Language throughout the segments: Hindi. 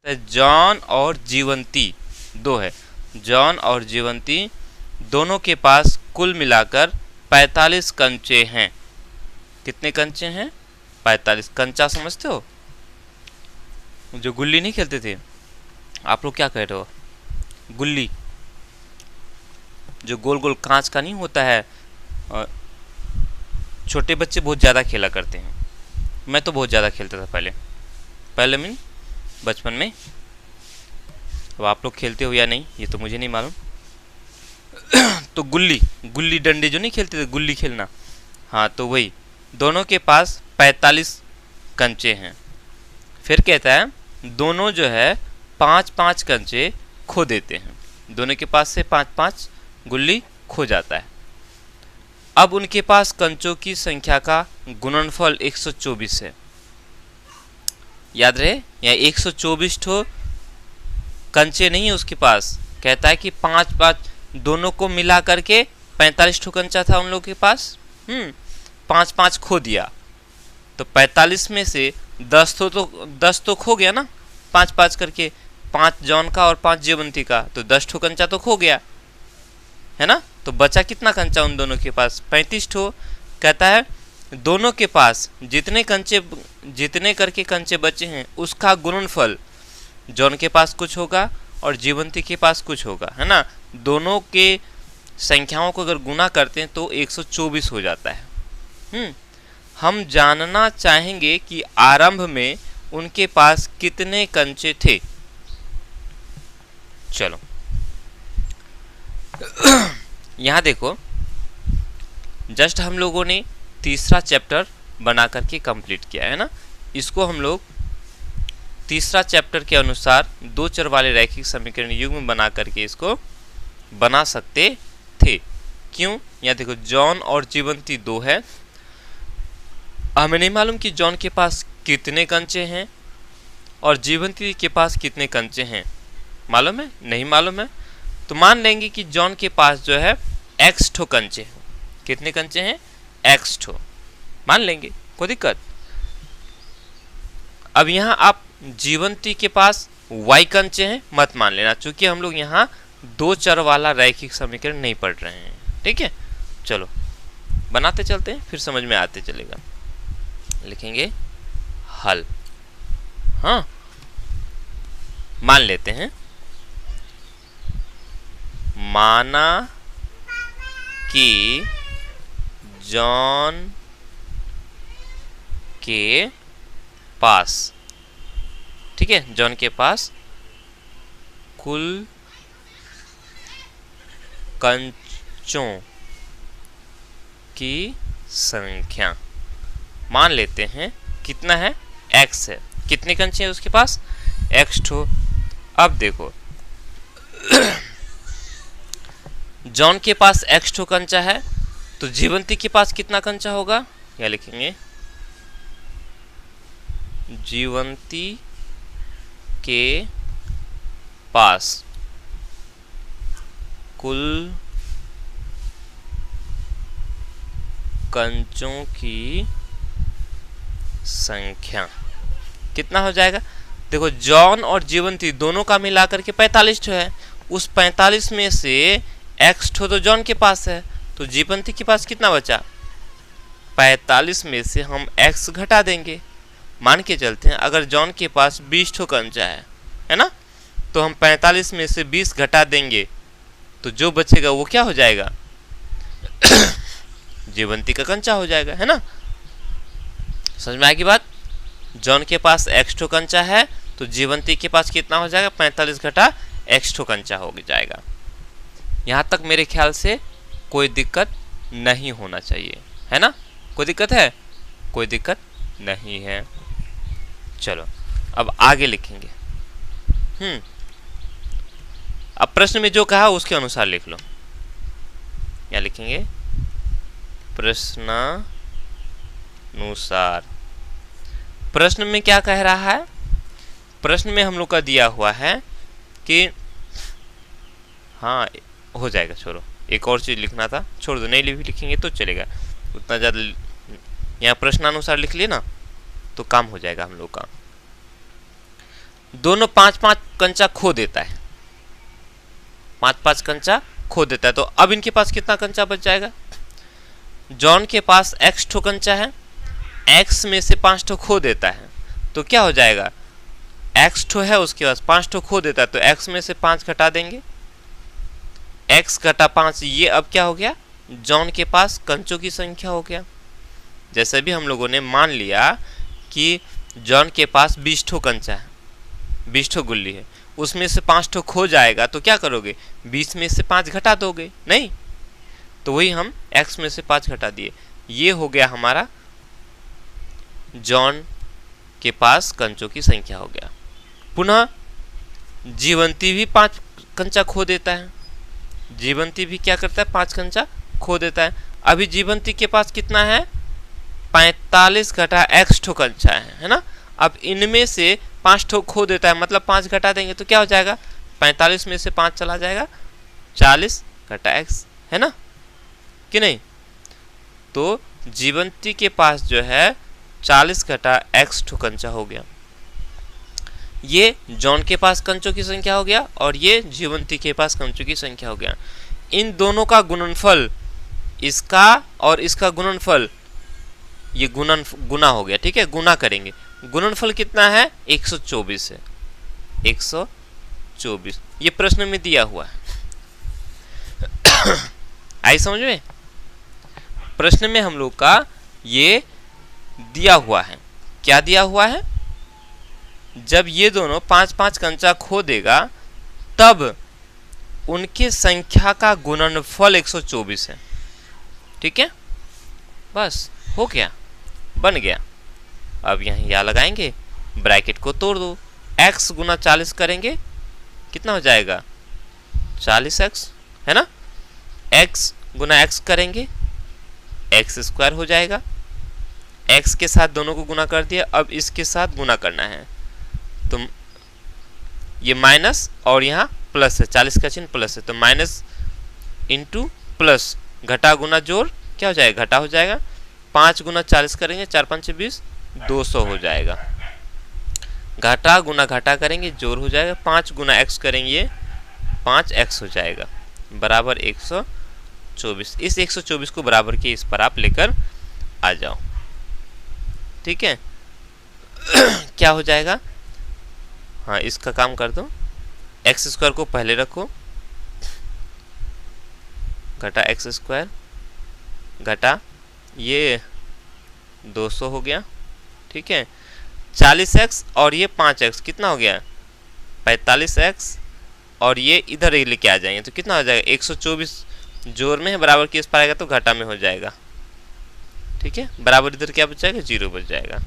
जॉन और जीवंती दो है। जॉन और जीवंती दोनों के पास कुल मिलाकर 45 कंचे हैं। कितने कंचे हैं? 45। कंचा समझते हो? जो गुल्ली नहीं खेलते थे, आप लोग क्या कह रहे हो? गुल्ली जो गोल गोल कांच का नहीं होता है, और छोटे बच्चे बहुत ज़्यादा खेला करते हैं। मैं तो बहुत ज़्यादा खेलता था पहले मीन बचपन में। अब आप लोग खेलते हो या नहीं ये तो मुझे नहीं मालूम। तो गुल्ली डंडे जो नहीं खेलते थे, गुल्ली खेलना, हाँ तो वही। दोनों के पास 45 कंचे हैं। फिर कहता है दोनों जो है 5-5 कंचे खो देते हैं। दोनों के पास से 5-5 गुल्ली खो जाता है। अब उनके पास कंचों की संख्या का गुणनफल 124 है। याद रहे, या 124 ठो कंचे नहीं है उसके पास। कहता है कि 5-5 दोनों को मिला करके 45 ठो कंचा था उन लोगों के पास। 5-5 खो दिया, तो 45 में से 10 तो खो गया ना, 5-5 करके। 5 जॉन का और 5 जीवंती का, तो 10 ठो कंचा तो खो गया है ना। तो बचा कितना कंचा उन दोनों के पास? 35 ठो। कहता है दोनों के पास जितने करके कंचे बचे हैं उसका गुणनफल जॉन के पास कुछ होगा और जीवंती के पास कुछ होगा, है ना। दोनों के संख्याओं को अगर गुना करते हैं तो 124 हो जाता है। हम जानना चाहेंगे कि आरंभ में उनके पास कितने कंचे थे। चलो यहाँ देखो, जस्ट हम लोगों ने तीसरा चैप्टर बना करके कंप्लीट किया है ना। इसको हम लोग तीसरा चैप्टर के अनुसार दो चर वाले रैखिक समीकरण युग्म बना करके इसको बना सकते थे। क्यों? यहाँ देखो, जॉन और जीवंती 2 है। हमें नहीं मालूम कि जॉन के पास कितने कंचे हैं और जीवंती के पास कितने कंचे हैं। मालूम है? नहीं मालूम है। तो मान लेंगे कि जॉन के पास जो है x ठो कंचे हैं। कितने कंचे हैं? x ठो मान लेंगे, कोई दिक्कत। अब यहाँ आप जीवंती के पास y कंचे हैं मत मान लेना, चूंकि हम लोग यहाँ दो चर वाला रैखिक समीकरण नहीं पढ़ रहे हैं। ठीक है, चलो बनाते चलते हैं, फिर समझ में आते चलेगा। लिखेंगे हल। हाँ, मान लेते हैं, माना कि जॉन के पास, ठीक है, जॉन के पास कुल कंचों की संख्या मान लेते हैं कितना है? x है। कितने कंचे हैं उसके पास? x ठो। अब देखो जॉन के पास x ठो कंचा है, तो जीवंती के पास कितना कंचा होगा? या लिखेंगे जीवंती के पास कुल कंचों की संख्या कितना हो जाएगा? देखो, जॉन और जीवंती दोनों का मिलाकर के 45 ठो है। उस 45 में से x ठो तो जॉन के पास है, तो जीवंती के पास कितना बचा? 45 में से हम x घटा देंगे। मान के चलते हैं अगर जॉन के पास 20 ठो कंचा है ना, तो हम 45 में से 20 घटा देंगे, तो जो बचेगा वो क्या हो जाएगा? जीवंती का कंचा हो जाएगा, है ना। समझ में आएगी बात? जॉन के पास x ठो कंचा है, तो जीवंती के पास कितना हो जाएगा? 45 घटा x ठो कंचा हो जाएगा। यहाँ तक मेरे ख्याल से कोई दिक्कत नहीं होना चाहिए, है ना। कोई दिक्कत है? कोई दिक्कत नहीं है। चलो अब आगे लिखेंगे। अब प्रश्न में जो कहा उसके अनुसार लिख लो। या लिखेंगे प्रश्नानुसार। प्रश्न में क्या कह रहा है? प्रश्न में हम लोग का दिया हुआ है कि हाँ हो जाएगा, छोड़ो, एक और चीज लिखना था, छोड़ दो, नहीं भी लिखेंगे तो चलेगा, उतना ज़्यादा। यहाँ प्रश्नानुसार लिख लिए ना तो काम हो जाएगा हम लोग का। दोनों 5-5 कंचा खो देता है, 5-5 कंचा खो देता है। तो अब इनके पास कितना कंचा बच जाएगा? जॉन के पास x ठो कंचा है, x में से 5 ठो खो देता है, तो क्या हो जाएगा? x ठो है उसके पास, 5 ठो खो देता है, तो x में से 5 घटा देंगे, x घटा 5, ये अब क्या हो गया? जॉन के पास कंचों की संख्या हो गया। जैसे भी हम लोगों ने मान लिया कि जॉन के पास 20 ठो कंचा है, 20 ठो गुल्ली है, उसमें से 5 ठो खो जाएगा, तो क्या करोगे? 20 में से 5 घटा दोगे, नहीं? तो वही हम x में से 5 घटा दिए, ये हो गया हमारा जॉन के पास कंचों की संख्या हो गया। पुनः जीवंती भी 5 कंचा खो देता है, जीवंती भी क्या करता है? 5 कंचा खो देता है। अभी जीवंती के पास कितना है? 45 घटा x ठो कंचा है ना? अब इनमें से 5 ठो खो देता है, मतलब 5 घटा देंगे तो क्या हो जाएगा? 45 में से 5 चला जाएगा, 40 घटा x, है ना कि नहीं? तो जीवंती के पास जो है 40 घटा x ठो कंचा हो गया। ये जॉन के पास कंचों की संख्या हो गया और ये जीवंती के पास कंचों की संख्या हो गया। इन दोनों का गुणनफल, इसका और इसका गुणनफल, ये गुना हो गया, ठीक है? गुना करेंगे, गुणनफल कितना है? 124 है, 124, ये प्रश्न में दिया हुआ है। आई समझ में? प्रश्न में हम लोग का ये दिया हुआ है। क्या दिया हुआ है? जब ये दोनों 5-5 कंचा खो देगा तब उनके संख्या का गुणनफल 124 है, ठीक है? बस हो गया, बन गया। अब यहाँ या लगाएंगे, ब्रैकेट को तोड़ दो, x गुना 40 करेंगे, कितना हो जाएगा? 40x, है ना? x गुना x करेंगे, x स्क्वायर हो जाएगा। x के साथ दोनों को गुना कर दिया, अब इसके साथ गुना करना है, तो ये माइनस और यहाँ प्लस है, 40 का चिन्ह प्लस है, तो माइनस इंटू प्लस, घटा गुना जोड़ क्या हो जाएगा? घटा हो जाएगा। 5 गुना 40 करेंगे, 4×5 = 20, 200 हो जाएगा। घटा गुना घटा करेंगे, जोड़ हो जाएगा। 5 गुना x करेंगे, 5x हो जाएगा, बराबर 124। इस 124 को बराबर के इस पर आप लेकर आ जाओ, ठीक है? क्या हो जाएगा? हाँ, इसका काम कर दो, x स्क्वायर को पहले रखो, घटा x स्क्वायर घटा ये 200 हो गया, ठीक है? 40x और ये 5x कितना हो गया? 45x, और ये इधर लेके आ जाएंगे तो कितना हो जाएगा? 124 जोड़ में है, बराबर के इस पर आएगा तो घटा में हो जाएगा, ठीक है? बराबर इधर क्या बच जाएगा? 0 बच जाएगा।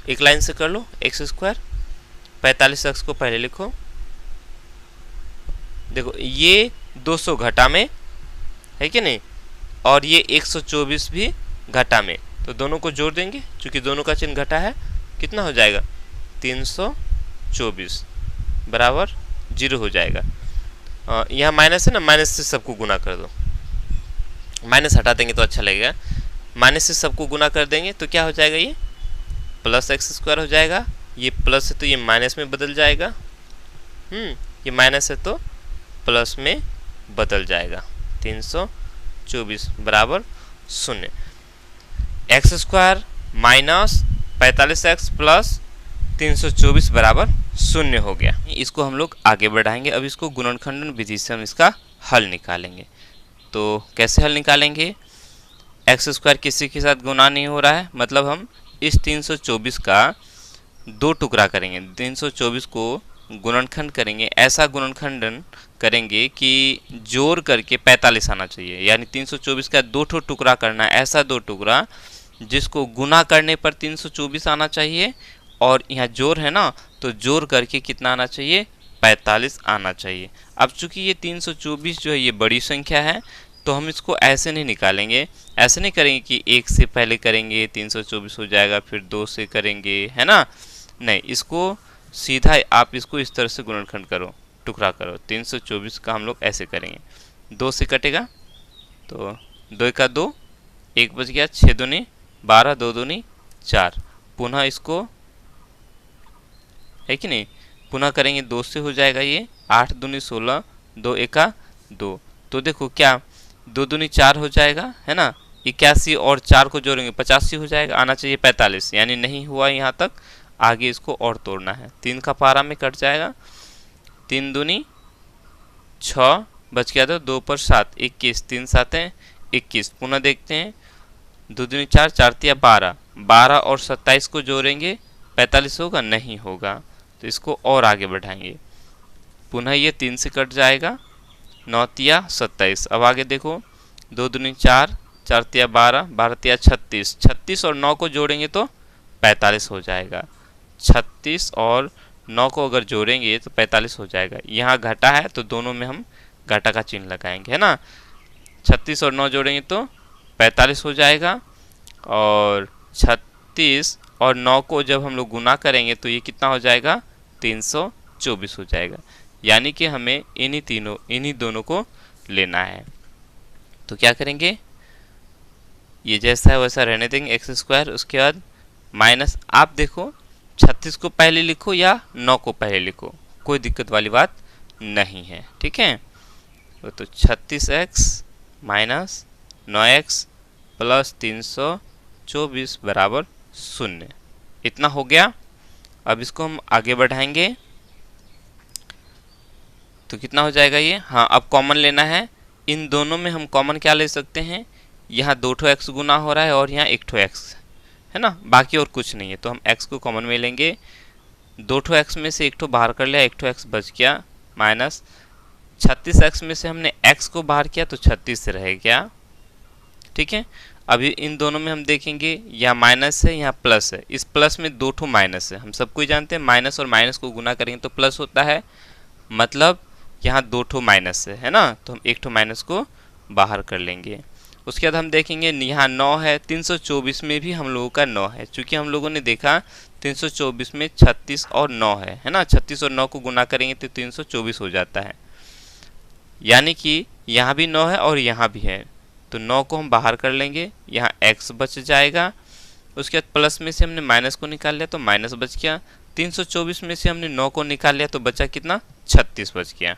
एक लाइन से कर लो, x स्क्वायर, 45x को पहले लिखो, देखो ये 200 घटा में है कि नहीं, और ये 124 भी घटा में, तो दोनों को जोड़ देंगे, क्योंकि दोनों का चिन्ह घटा है, कितना हो जाएगा? 324 बराबर 0 हो जाएगा। यहाँ माइनस है ना, माइनस से सबको गुना कर दो, माइनस हटा देंगे तो अच्छा लगेगा, माइनस से सबको गुना कर देंगे तो क्या हो जाएगा? ये प्लस x स्क्वायर हो जाएगा, ये प्लस है तो ये माइनस में बदल जाएगा, ये माइनस है तो प्लस में बदल जाएगा, 324 बराबर 0। x square minus 45x plus 324 बराबर 0 हो गया। इसको हम लोग आगे बढ़ाएंगे, अब इसको गुणनखंडन विधि से हम इसका हल निकालेंगे। तो कैसे हल निकालेंगे? x स्क्वायर किसी के साथ गुना नहीं हो रहा है, मतलब हम इस 324 का 2 टुकड़ा करेंगे, 324 को गुणनखंड करेंगे, ऐसा गुणनखंडन करेंगे कि जोड़ करके 45 आना चाहिए, यानी 324 का 2 ठो टुकड़ा करना है, ऐसा 2 टुकड़ा जिसको गुना करने पर 324 आना चाहिए, और यहाँ जोड़ है ना, तो जोड़ करके कितना आना चाहिए? 45 आना चाहिए। अब चूंकि ये 324 जो है ये बड़ी संख्या है, तो हम इसको ऐसे नहीं निकालेंगे, ऐसे नहीं करेंगे कि 1 से पहले करेंगे 324 हो जाएगा, फिर 2 से करेंगे, है ना? नहीं, इसको सीधा आप इसको इस तरह से गुणनखंड करो, टुकड़ा करो। 324 का हम लोग ऐसे करेंगे, 2 से कटेगा तो 2 का 2, 1 बच गया, 6 दूनी 12, 2 दूनी 4, पुनः इसको है कि नहीं। पुनः करेंगे 2 से हो जाएगा ये 8 दूनी 16, 2 एका 2। तो देखो क्या 2 दूनी 4 हो जाएगा, है ना। 81 और 4 को जोड़ेंगे 85 हो जाएगा, आना चाहिए 45, यानी नहीं हुआ यहाँ तक, आगे इसको और तोड़ना है। 3 का पारा में कट जाएगा, 3 दूनी 6 बच गया, तो 2 पर 7, 21, 3 7 21। पुनः देखते हैं 2 दूनी 4, 4 तिया 12, 12 और 27 को जोड़ेंगे 45 होगा, नहीं होगा, तो इसको और आगे बढ़ाएंगे। पुनः ये 3 से कट जाएगा, 9 तिया 27। अब आगे देखो 2 दूनी 4, 4 तिया 12, 12 तिया 36, 36 और 9 को जोड़ेंगे तो 45 हो जाएगा। 36 और 9 को अगर जोड़ेंगे तो 45 हो जाएगा। यहाँ घटा है तो दोनों में हम घटा का चिन्ह लगाएंगे, है ना। 36 और 9 जोड़ेंगे तो 45 हो जाएगा, और 36 और 9 को जब हम लोग गुना करेंगे तो ये कितना हो जाएगा, 324 हो जाएगा। यानी कि हमें इन्हीं दोनों को लेना है। तो क्या करेंगे, ये जैसा है वैसा रहने देंगे एक्स स्क्वायर। उसके बाद माइनस, आप देखो 36 को पहले लिखो या 9 को पहले लिखो, कोई दिक्कत वाली बात नहीं है, ठीक है। तो 36x माइनस 9x प्लस 324 बराबर 0, इतना हो गया। अब इसको हम आगे बढ़ाएंगे तो कितना हो जाएगा ये, हाँ अब कॉमन लेना है। इन दोनों में हम कॉमन क्या ले सकते हैं, यहाँ 2 ठो x गुना हो रहा है और यहाँ 1 ठो x है ना, बाकी और कुछ नहीं है, तो हम x को कॉमन में लेंगे। 2 ठो x में से 1 ठो बाहर कर लिया, 1 ठो x बच गया, माइनस 36x में से हमने x को बाहर किया तो 36 रह गया, ठीक है। अभी इन दोनों में हम देखेंगे, यहाँ माइनस है यहाँ प्लस है, इस प्लस में 2 ठो माइनस है, हम सबको ही जानते हैं माइनस और माइनस को गुना करेंगे तो प्लस होता है, मतलब यहाँ 2 ठो माइनस है ना, तो हम 1 ठो माइनस को बाहर कर लेंगे। उसके बाद हम देखेंगे यहाँ 9 है, 324 में भी हम लोगों का 9 है, चूंकि हम लोगों ने देखा 324 में 36 और 9 है ना, 36 और 9 को गुना करेंगे तो 324 हो जाता है, यानी कि यहाँ भी 9 है और यहाँ भी है, तो 9 को हम बाहर कर लेंगे, यहाँ x बच जाएगा। उसके बाद प्लस में से हमने माइनस को निकाल लिया तो माइनस बच गया, 324 में से हमने 9 को निकाल लिया तो बचा कितना, 36 बच गया,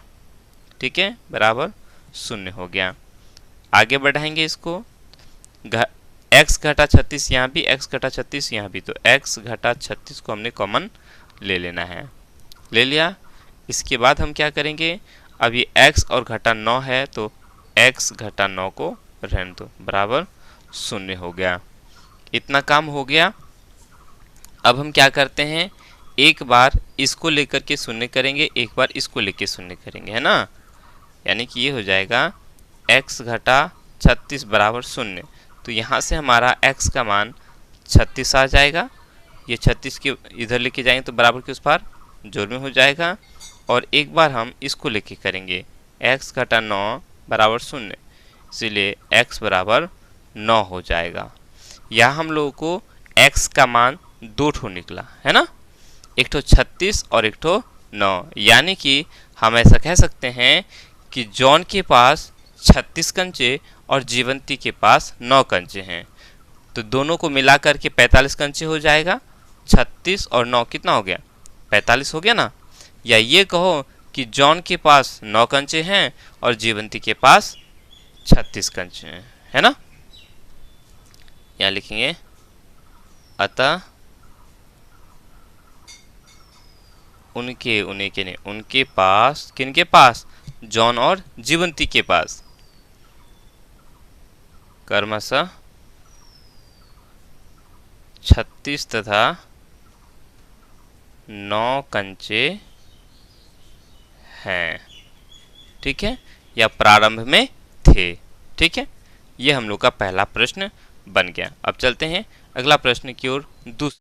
ठीक है, बराबर 0 हो गया। आगे बढ़ाएंगे इसको, x घटा 36 यहाँ भी, x घटा 36 यहाँ भी, तो x घटा 36 को हमने कॉमन ले लेना है, ले लिया। इसके बाद हम क्या करेंगे, अब ये x और घटा 9 है तो x घटा 9 को रहने दो, बराबर 0 हो गया। इतना काम हो गया। अब हम क्या करते हैं, एक बार इसको लेकर के 0 करेंगे, एक बार इसको लेके 0 करेंगे, है ना, यानी कि ये हो जाएगा x घटा 36 बराबर 0। तो यहाँ से हमारा x का मान 36 आ जाएगा, ये 36 के इधर लेके जाएंगे तो बराबर के उस पार जोड़ में हो जाएगा। और एक बार हम इसको लेके करेंगे, x घटा 9 बराबर 0, इसीलिए x बराबर 9 हो जाएगा। यहाँ हम लोगों को x का मान 2 ठो निकला, है ना, एक ठो 36 और एक ठो 9, यानी कि हम ऐसा कह सकते हैं कि जॉन के पास 36 कंचे और जीवंती के पास 9 कंचे हैं, तो दोनों को मिला करके 45 कंचे हो जाएगा। 36 और 9 कितना हो गया, 45 हो गया ना। या ये कहो कि जॉन के पास 9 कंचे हैं और जीवंती के पास 36 कंचे हैं, है ना। यहाँ लिखेंगे, अतः उनके पास, किनके पास, जॉन और जीवंती के पास क्रमशः 36 तथा 9 कंचे हैं, ठीक है, या प्रारंभ में थे, ठीक है। ये हम लोग का पहला प्रश्न बन गया। अब चलते हैं अगला प्रश्न की ओर।